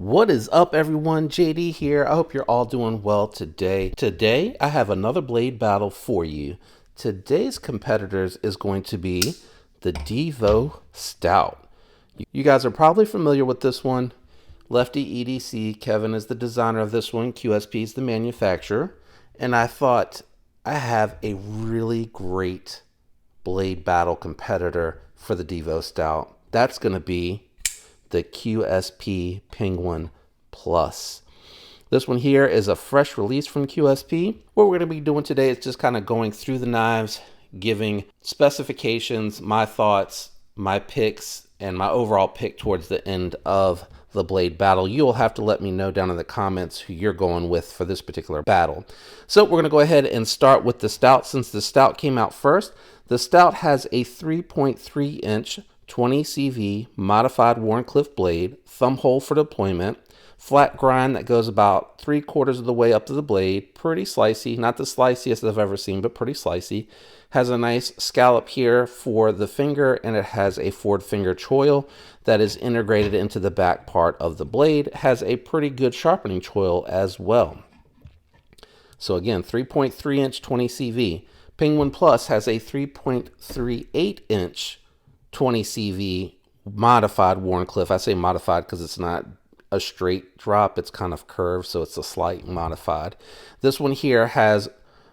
What is up, everyone? JD here. I hope you're all doing well today. Today, I have another blade battle for you. Today's competitors is going to be the Devo Stout. You guys are probably familiar with this one. Lefty EDC, Kevin is the designer of this one. QSP is the manufacturer. And I thought I have a really great blade battle competitor for the Devo Stout. That's going to be the QSP Penguin Plus. This one here is a fresh release from QSP. What we're going to be doing today is just kind of going through the knives, giving specifications, my thoughts, my picks, and my overall pick towards the end of the blade battle. You'll have to let me know down in the comments who you're going with for this particular battle. So we're going to go ahead and start with the Stout since the Stout came out first. The Stout has a 3.3 inch 20 CV modified Wharncliffe blade, thumb hole for deployment, flat grind that goes about 3/4 of the way up to the blade, pretty slicey, not the sliciest I've ever seen, but pretty slicey. Has a nice scallop here for the finger, and it has a forward finger choil that is integrated into the back part of the blade. Has a pretty good sharpening choil as well. So again, 3.3 inch 20 CV. Penguin Plus has a 3.38 inch 20 CV modified Wharncliffe. I say modified because it's not a straight drop, it's kind of curved, so it's a slight modified. This one here has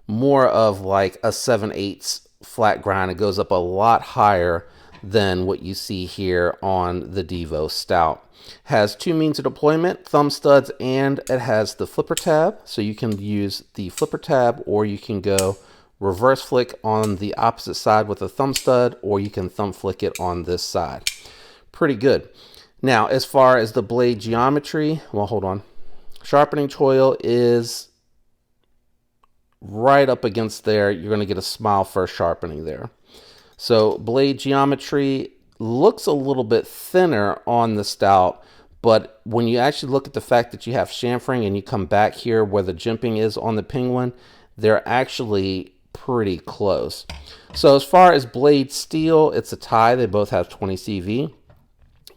more of like a 7/8 flat grind. It goes up a lot higher than what you see here on the Devo Stout. Has two means of deployment, thumb studs, and it has the flipper tab, so you can use the flipper tab, or you can go reverse flick on the opposite side with a thumb stud, or you can thumb flick it on this side. Pretty good. Now, as far as the blade geometry, well, hold on. Sharpening choil is right up against there. You're going to get a smile first sharpening there. So blade geometry looks a little bit thinner on the Stout, but when you actually look at the fact that you have chamfering and you come back here where the jimping is on the Penguin, they're actually pretty close. So as far as blade steel, it's a tie. They both have 20 CV.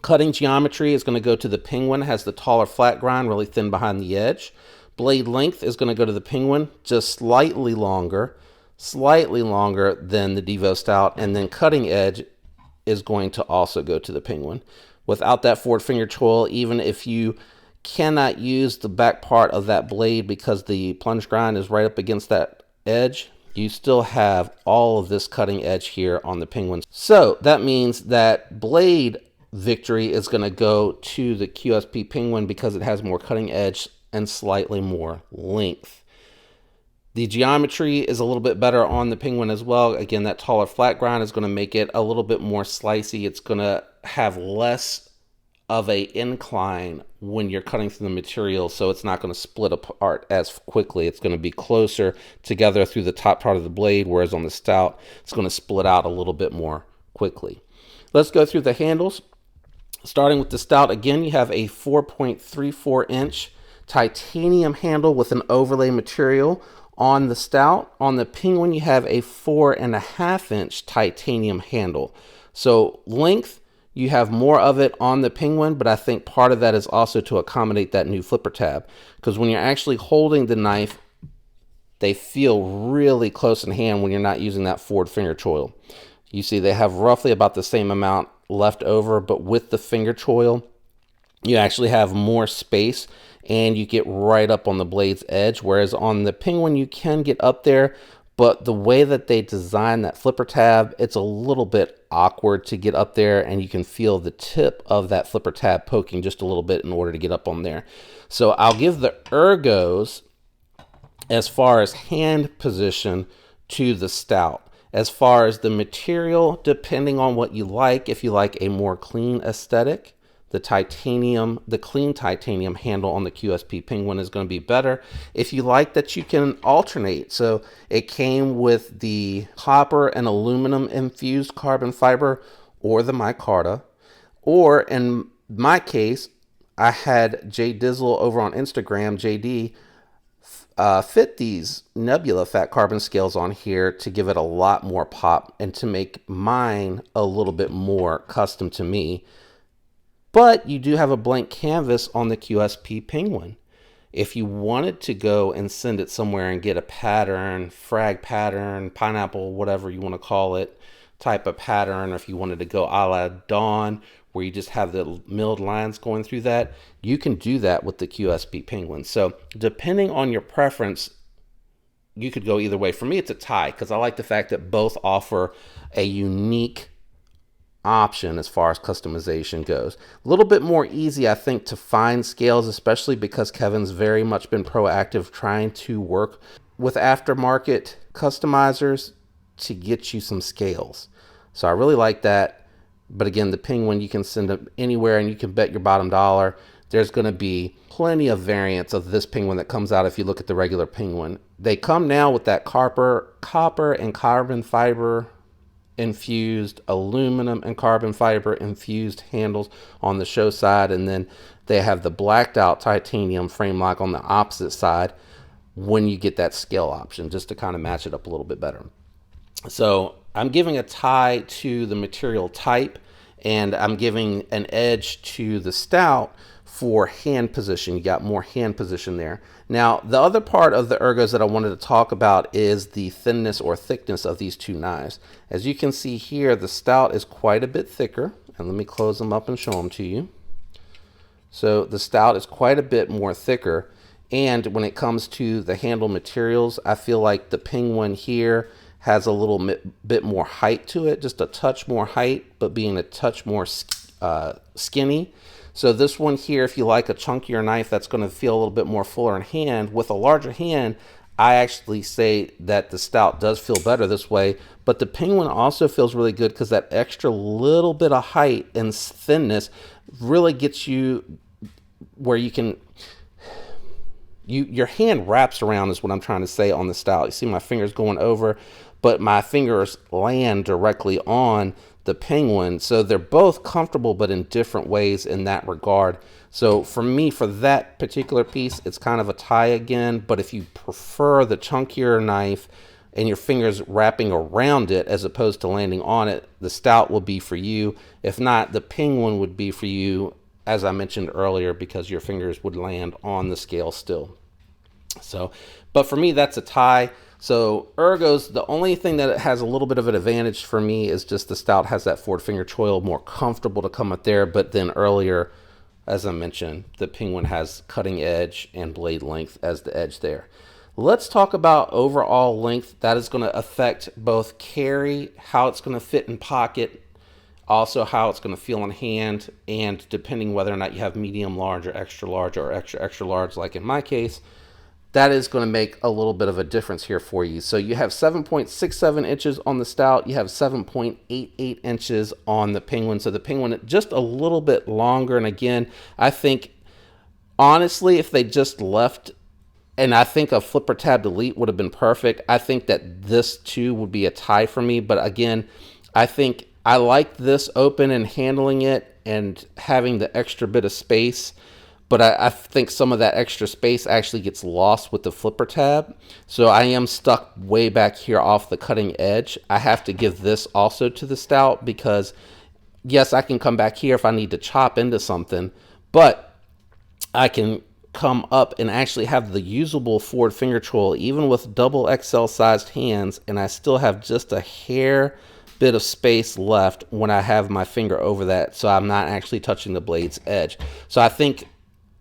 Cutting geometry is going to go to the Penguin. It has the taller flat grind, really thin behind the edge. Blade length is going to go to the Penguin, just slightly longer than the Devo Stout. And then cutting edge is going to also go to the Penguin. Without that forward finger choil, even if you cannot use the back part of that blade because the plunge grind is right up against that edge, you still have all of this cutting edge here on the Penguin. So that means that blade victory is going to go to the QSP Penguin because it has more cutting edge and slightly more length. The geometry is a little bit better on the Penguin as well. Again, that taller flat grind is going to make it a little bit more slicey. It's going to have less of a incline when you're cutting through the material, so it's not going to split apart as quickly. It's going to be closer together through the top part of the blade, whereas on the Stout, it's going to split out a little bit more quickly. Let's go through the handles. Starting with the Stout, again, you have a 4.34 inch titanium handle with an overlay material on the Stout. On the Penguin, you have a 4.5 inch titanium handle. So length, you have more of it on the Penguin, but I think part of that is also to accommodate that new flipper tab, because when you're actually holding the knife, they feel really close in hand when you're not using that forward finger choil. You see they have roughly about the same amount left over, but with the finger choil, you actually have more space and you get right up on the blade's edge, whereas on the Penguin, you can get up there, but the way that they design that flipper tab, it's a little bit awkward to get up there, and you can feel the tip of that flipper tab poking just a little bit in order to get up on there. So I'll give the ergos as far as hand position to the Stout. As far as the material, depending on what you like, if you like a more clean aesthetic, the clean titanium handle on the QSP Penguin is going to be better. If you like that, you can alternate. So it came with the copper and aluminum infused carbon fiber or the micarta, or in my case, I had Jay Dizzle over on Instagram, JD, fit these Nebula fat carbon scales on here to give it a lot more pop and to make mine a little bit more custom to me. But you do have a blank canvas on the QSP Penguin. If you wanted to go and send it somewhere and get a pattern, frag pattern, pineapple, whatever you want to call it, type of pattern, or if you wanted to go a la Dawn, where you just have the milled lines going through that, you can do that with the QSP Penguin. So depending on your preference, you could go either way. For me, it's a tie, because I like the fact that both offer a unique option as far as customization goes. A little bit more easy, I think, to find scales, especially because Kevin's very much been proactive trying to work with aftermarket customizers to get you some scales. So I really like that. But again, the Penguin, you can send them anywhere, and you can bet your bottom dollar there's going to be plenty of variants of this Penguin that comes out if you look at the regular Penguin. They come now with that copper and carbon fiber infused, aluminum and carbon fiber infused handles on the show side, and then they have the blacked out titanium frame lock on the opposite side when you get that scale option, just to kind of match it up a little bit better. So I'm giving a tie to the material type, and I'm giving an edge to the Stout for hand position. You got more hand position there. Now, the other part of the ergos that I wanted to talk about is the thinness or thickness of these two knives. As you can see here, the Stout is quite a bit thicker, and let me close them up and show them to you. So the Stout is quite a bit more thicker, and when it comes to the handle materials, I feel like the Penguin here has a little bit more height to it, just a touch more height, but being a touch more skinny. So this one here, if you like a chunkier knife that's going to feel a little bit more fuller in hand, with a larger hand, I actually say that the Stout does feel better this way. But the Penguin also feels really good because that extra little bit of height and thinness really gets you where you can, your hand wraps around is what I'm trying to say on the Stout. You see my fingers going over, but my fingers land directly on the Penguin. So they're both comfortable, but in different ways in that regard. So for me, for that particular piece, it's kind of a tie again. But if you prefer the chunkier knife and your fingers wrapping around it as opposed to landing on it, the Stout will be for you. If not, the Penguin would be for you, as I mentioned earlier, because your fingers would land on the scale still. So, but for me, that's a tie. So ergos, the only thing that has a little bit of an advantage for me is just the Stout has that forward finger choil, more comfortable to come up there. But then earlier, as I mentioned, the Penguin has cutting edge and blade length as the edge there. Let's talk about overall length. That is going to affect both carry, how it's going to fit in pocket, also how it's going to feel in hand, and depending whether or not you have medium large or extra extra large, like in my case, that is going to make a little bit of a difference here for you. So you have 7.67 inches on the Stout. You have 7.88 inches on the Penguin. So the Penguin just a little bit longer. And again, I think, honestly, if they just left, and I think a flipper tab delete would have been perfect. I think that this too would be a tie for me. But again, I think I like this open and handling it and having the extra bit of space. But I think some of that extra space actually gets lost with the flipper tab. So I am stuck way back here off the cutting edge. I have to give this also to the Stout because, yes, I can come back here if I need to chop into something, but I can come up and actually have the usable forward finger choil, even with double XL sized hands, and I still have just a hair bit of space left when I have my finger over that, so I'm not actually touching the blade's edge. So I think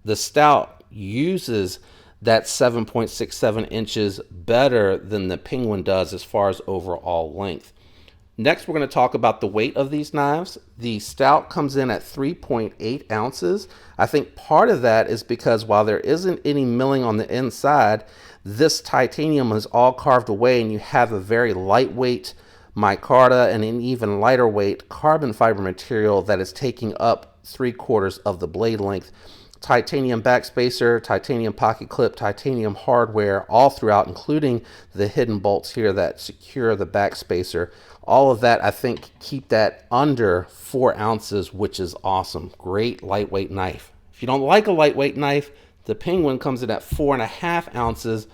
the Stout uses that 7.67 inches better than the Penguin does as far as overall length. Next, we're going to talk about the weight of these knives. The Stout comes in at 3.8 ounces. I think part of that is because while there isn't any milling on the inside, this titanium is all carved away, and you have a very lightweight micarta and an even lighter weight carbon fiber material that is taking up 3/4 of the blade length. Titanium backspacer, titanium pocket clip, titanium hardware all throughout, including the hidden bolts here that secure the backspacer. All of that, I think, keep that under 4 ounces, which is awesome. Great lightweight knife. If you don't like a lightweight knife, the Penguin comes in at 4.5 ounces.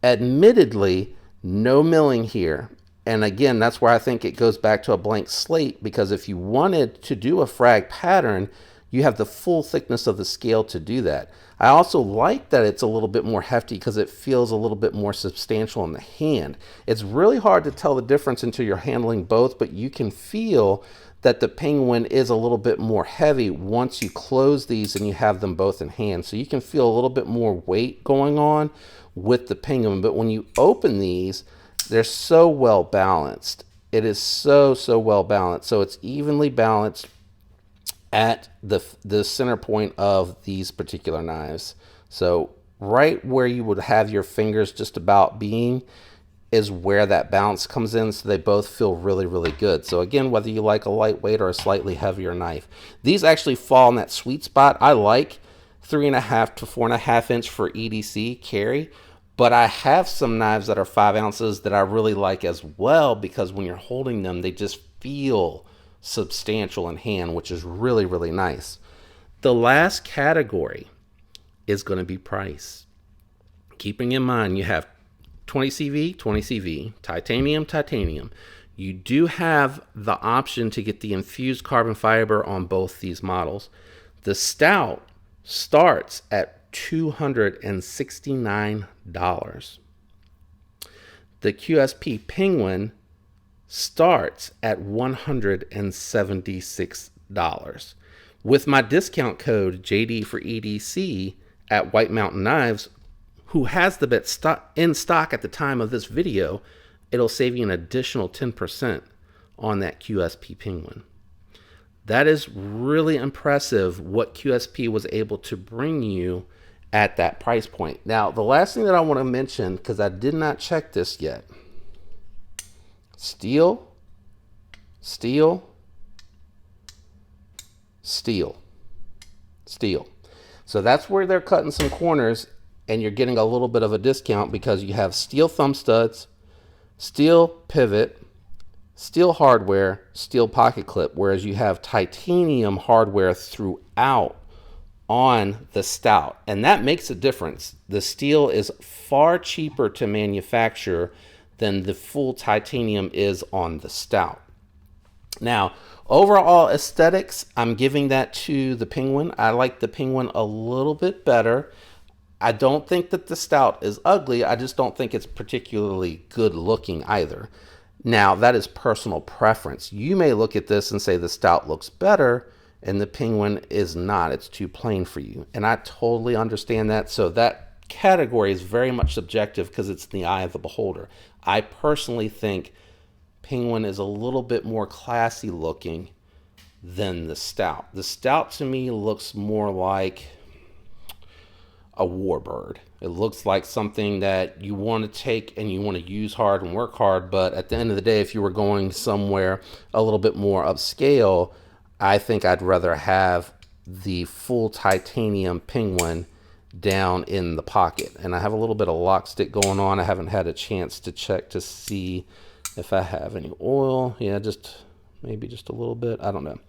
Admittedly, no milling here. And again, that's where I think it goes back to a blank slate, because if you wanted to do a frag pattern, you have the full thickness of the scale to do that. I also like that it's a little bit more hefty because it feels a little bit more substantial in the hand. It's really hard to tell the difference until you're handling both, but you can feel that the Penguin is a little bit more heavy once you close these and you have them both in hand. So you can feel a little bit more weight going on with the Penguin, but when you open these, they're so well balanced. It is so well balanced. So it's evenly balanced at the center point of these particular knives. So right where you would have your fingers just about being is where that balance comes in, so they both feel really good. So again, whether you like a lightweight or a slightly heavier knife, these actually fall in that sweet spot. I like 3.5 to 4.5 inch for EDC carry, but I have some knives that are 5 ounces that I really like as well, because when you're holding them, they just feel substantial in hand, which is really nice. The last category is going to be price. Keeping in mind you have 20 CV, titanium. You do have the option to get the infused carbon fiber on both these models. The Stout starts at $269. The QSP Penguin starts at $176. With my discount code JD for EDC at White Mountain Knives, who has the bit in stock at the time of this video, it'll save you an additional 10% on that QSP Penguin. That is really impressive what QSP was able to bring you at that price point. Now, the last thing that I want to mention, because I did not check this yet, steel. So that's where they're cutting some corners, and you're getting a little bit of a discount because you have steel thumb studs, steel pivot, steel hardware, steel pocket clip, whereas you have titanium hardware throughout on the Stout, and that makes a difference. The steel is far cheaper to manufacture than the full titanium is on the Stout. Now, overall aesthetics, I'm giving that to the Penguin. I like the Penguin a little bit better. I don't think that the Stout is ugly. I just don't think it's particularly good looking either. Now, that is personal preference. You may look at this and say the Stout looks better and the Penguin is not. It's too plain for you. And I totally understand that. So that category is very much subjective because it's in the eye of the beholder. I personally think Penguin is a little bit more classy looking than the Stout. The Stout to me looks more like a warbird. It looks like something that you want to take and you want to use hard and work hard, but at the end of the day, if you were going somewhere a little bit more upscale, I think I'd rather have the full titanium Penguin down in the pocket. And I have a little bit of lock stick going on. I haven't had a chance to check to see if I have any oil. Yeah, maybe just a little bit. I don't know.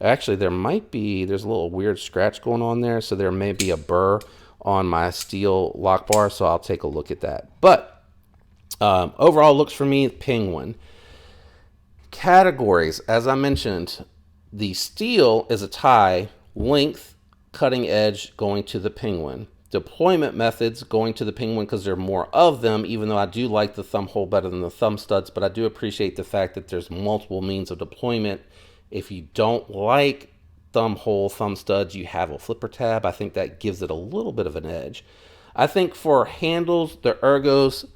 Actually, there's a little weird scratch going on there, so there may be a burr on my steel lock bar, so I'll take a look at that. But overall looks for me, Penguin. Categories, as I mentioned, the steel is a tie, length, cutting edge going to the Penguin. Deployment methods going to the Penguin because there are more of them, even though I do like the thumb hole better than the thumb studs, but I do appreciate the fact that there's multiple means of deployment. If you don't like thumb hole, thumb studs, you have a flipper tab. I think that gives it a little bit of an edge. I think for handles, the ergos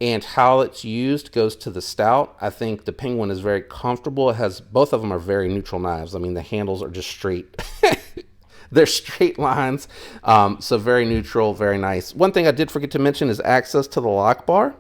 and how it's used goes to the Stout. I think the Penguin is very comfortable. Both of them are very neutral knives. I mean, the handles are just straight. They're straight lines, so very neutral, very nice. One thing I did forget to mention is access to the lock bar.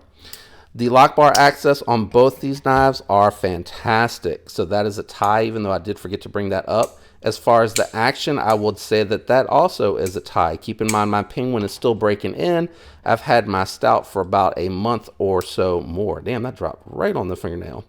The lock bar access on both these knives are fantastic. So that is a tie, even though I did forget to bring that up. As far as the action, I would say that also is a tie. Keep in mind, my Penguin is still breaking in. I've had my Stout for about a month or so more. Damn, that dropped right on the fingernail.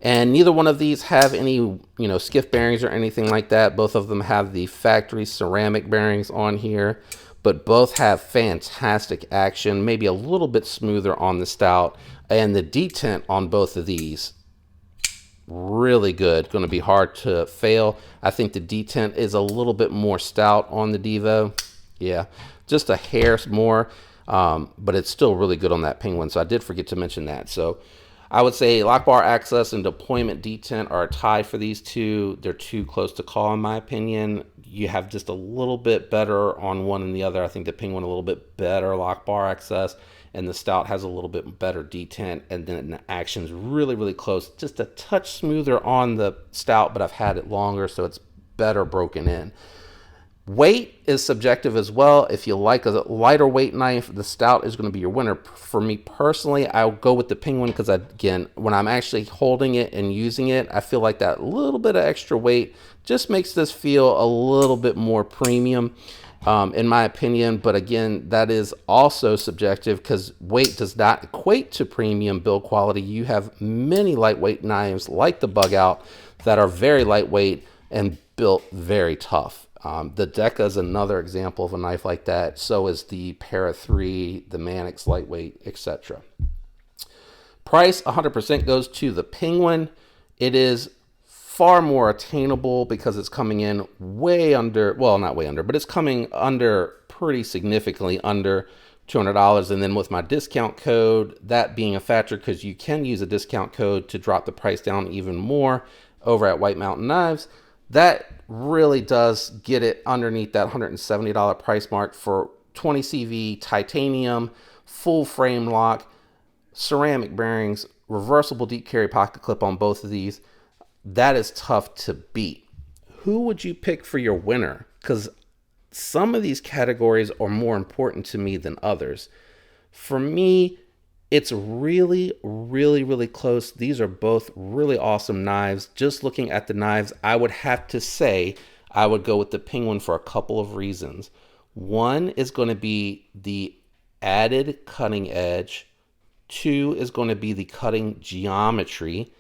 And neither one of these have any, skiff bearings or anything like that. Both of them have the factory ceramic bearings on here, but both have fantastic action, maybe a little bit smoother on the Stout. And the detent on both of these, really good. Going to be hard to fail. I think the detent is a little bit more stout on the Devo. Yeah, just a hair more, but it's still really good on that Penguin. So I did forget to mention that. So I would say lock bar access and deployment detent are a tie for these two. They're too close to call, in my opinion. You have just a little bit better on one and the other. I think the Penguin a little bit better lock bar access, and the Stout has a little bit better detent, and then the action's really, really close. Just a touch smoother on the Stout, but I've had it longer, so it's better broken in. Weight is subjective as well. If you like a lighter weight knife, the Stout is going to be your winner. For me personally, I'll go with the Penguin because, again, when I'm actually holding it and using it, I feel like that little bit of extra weight just makes this feel a little bit more premium, in my opinion. But again, that is also subjective because weight does not equate to premium build quality. You have many lightweight knives like the Bug Out that are very lightweight and built very tough. The Deca is another example of a knife like that. So is the Para 3, the Mannix lightweight, etc. Price 100% goes to the Penguin. It is far more attainable because it's coming in way under, well, not way under, but it's coming under pretty significantly under $200. And then with my discount code, that being a factor because you can use a discount code to drop the price down even more over at White Mountain Knives, that really does get it underneath that $170 price mark for 20 CV titanium, full frame lock, ceramic bearings, reversible deep carry pocket clip on both of these. That is tough to beat. Who would you pick for your winner? Because some of these categories are more important to me than others. For me, it's really, really, really close. These are both really awesome knives. Just looking at the knives, I would have to say I would go with the Penguin for a couple of reasons. One is going to be the added cutting edge. Two is going to be the cutting geometry.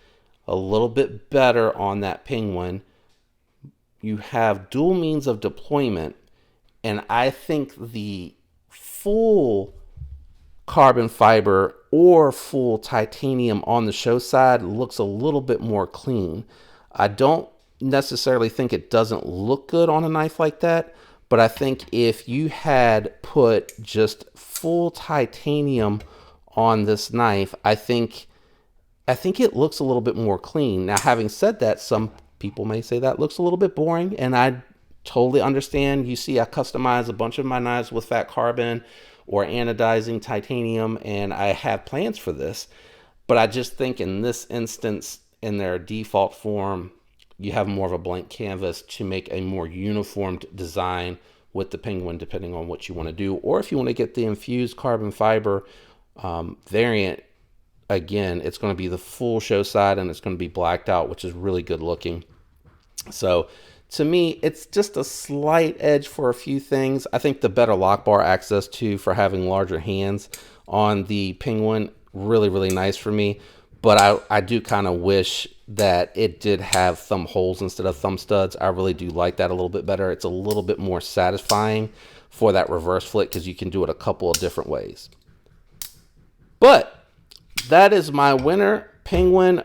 A little bit better on that Penguin. You have dual means of deployment, and I think the full carbon fiber or full titanium on the show side looks a little bit more clean. I don't necessarily think it doesn't look good on a knife like that, but I think if you had put just full titanium on this knife, I think it looks a little bit more clean. Now, having said that, some people may say that looks a little bit boring, and I totally understand. You see, I customize a bunch of my knives with fat carbon or anodizing titanium, and I have plans for this. But I just think in this instance, in their default form, you have more of a blank canvas to make a more uniformed design with the Penguin, depending on what you want to do. Or if you want to get the infused carbon fiber variant, again, it's going to be the full show side and it's going to be blacked out, which is really good looking. So to me, it's just a slight edge for a few things. I think the better lock bar access too, for having larger hands on the Penguin, really, really nice for me. But I do kind of wish that it did have thumb holes instead of thumb studs. I really do like that a little bit better. It's a little bit more satisfying for that reverse flick because you can do it a couple of different ways. But that is my winner, Penguin,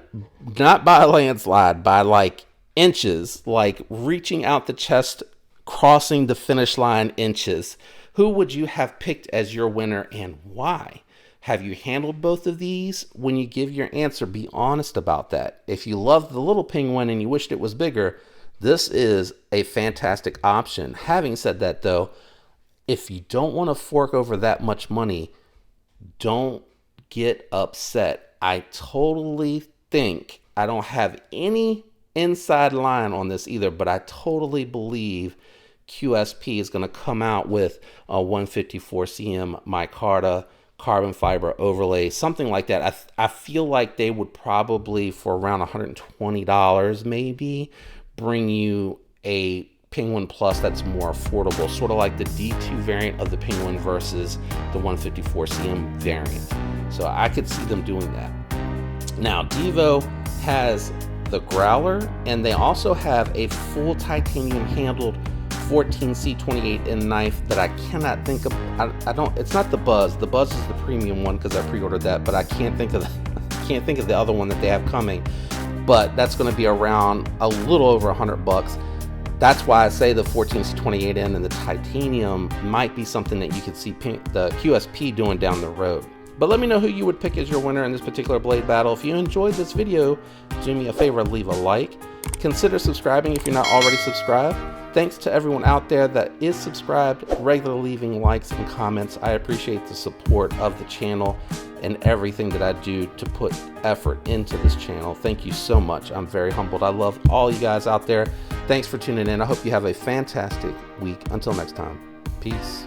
not by a landslide, by like inches, like reaching out the chest, crossing the finish line inches. Who would you have picked as your winner and why? Have you handled both of these? When you give your answer, be honest about that. If you love the little Penguin and you wished it was bigger, this is a fantastic option. Having said that though, if you don't want to fork over that much money, don't get upset. I totally think, I don't have any inside line on this either, but I totally believe QSP is going to come out with a 154 cm micarta carbon fiber overlay, something like that. I feel like they would probably, for around $120 maybe, bring you a Penguin Plus that's more affordable, sort of like the D2 variant of the Penguin versus the 154 cm variant. So I could see them doing that. Now, Devo has the Growler, and they also have a full titanium handled 14C28 in knife that I cannot think of. I don't. It's not the Buzz. The Buzz is the premium one because I pre-ordered that, but I can't think of the other one that they have coming. but that's going to be around a little over $100. That's why I say the 14C28N and the titanium might be something that you could see the QSP doing down the road. But let me know who you would pick as your winner in this particular blade battle. If you enjoyed this video, do me a favor, leave a like. Consider subscribing if you're not already subscribed. Thanks to everyone out there that is subscribed, regularly leaving likes and comments. I appreciate the support of the channel and everything that I do to put effort into this channel. Thank you so much. I'm very humbled. I love all you guys out there. Thanks for tuning in. I hope you have a fantastic week. Until next time, peace.